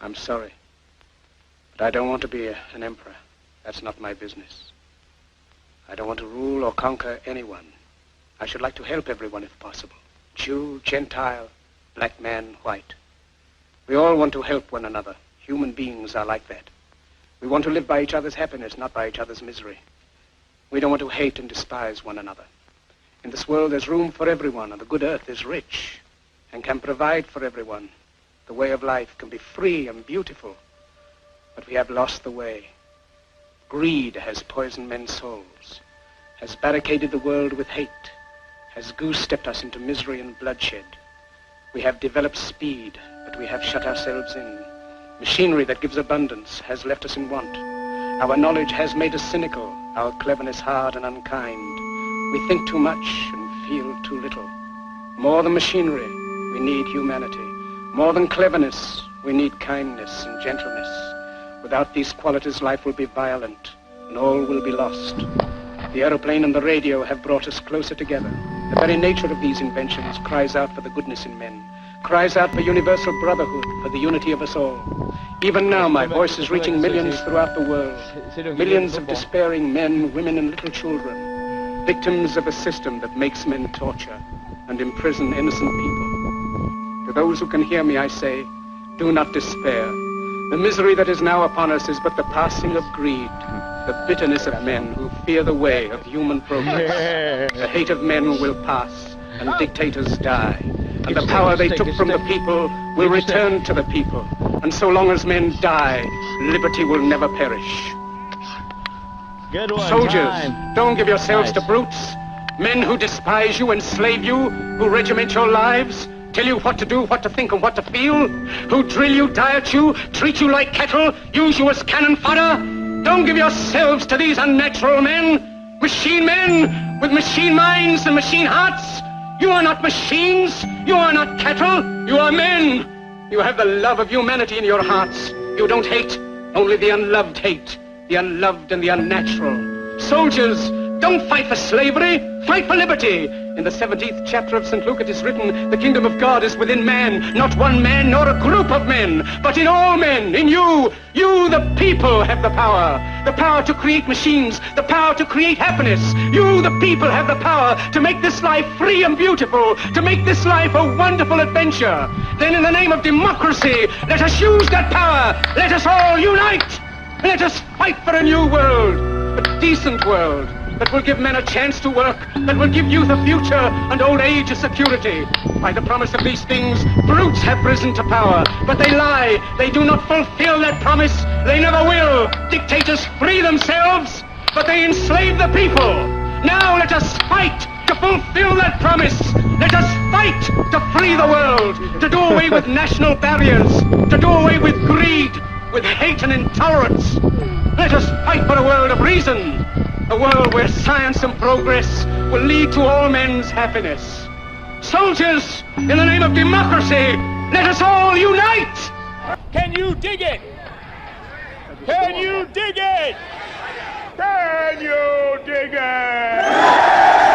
I'm sorry. But I don't want to be an emperor. That's not my business. I don't want to rule or conquer anyone. I should like to help everyone if possible. Jew, Gentile, black man, white. We all want to help one another. Human beings are like that. We want to live by each other's happiness, not by each other's misery. We don't want to hate and despise one another. In this world, there's room for everyone, and the good earth is rich and can provide for everyone. The way of life can be free and beautiful, but we have lost the way. Greed has poisoned men's souls, has barricaded the world with hate, has goose-stepped us into misery and bloodshed. We have developed speed, but we have shut ourselves in. Machinery that gives abundance has left us in want. Our knowledge has made us cynical, our cleverness hard and unkind. We think too much and feel too little. More than machinery, we need humanity. More than cleverness, we need kindness and gentleness. Without these qualities, life will be violent, and all will be lost. The aeroplane and the radio have brought us closer together. The very nature of these inventions cries out for the goodness in men, cries out for universal brotherhood, for the unity of us all. Even now, my voice is reaching millions throughout the world. Millions of despairing men, women, and little children, victims of a system that makes men torture and imprison innocent people. To those who can hear me, I say, do not despair. The misery that is now upon us is but the passing of greed, the bitterness of men who fear the way of human progress. The hate of men will pass, and dictators die. And the power they took from the people will return to the people. And so long as men die, liberty will never perish. Good one. Soldiers, don't give yourselves to brutes. Men who despise you, enslave you, who regiment your lives, tell you what to do, what to think, and what to feel, who drill you, diet you, treat you like cattle, use you as cannon fodder. Don't give yourselves to these unnatural men, machine men with machine minds and machine hearts. You are not machines. You are not cattle. You are men. You have the love of humanity in your hearts. You don't hate, only the unloved hate, the unloved and the unnatural. Soldiers, don't fight for slavery, fight for liberty. In the 17th chapter of St. Luke it is written, the kingdom of God is within man, not one man nor a group of men, but in all men, in you. You, the people, have the power to create machines, the power to create happiness. You, the people, have the power to make this life free and beautiful, to make this life a wonderful adventure. Then in the name of democracy, let us use that power. Let us all unite. Let us fight for a new world, a decent world, that will give men a chance to work, that will give youth a future and old age a security. By the promise of these things, brutes have risen to power, but they lie. They do not fulfill that promise. They never will. Dictators free themselves, but they enslave the people. Now let us fight to fulfill that promise. Let us fight to free the world, to do away with national barriers, to do away with greed, with hate and intolerance. Let us fight for a world of reason, a world where science and progress will lead to all men's happiness. Soldiers, in the name of democracy, let us all unite! Can you dig it? Can you dig it? Can you dig it?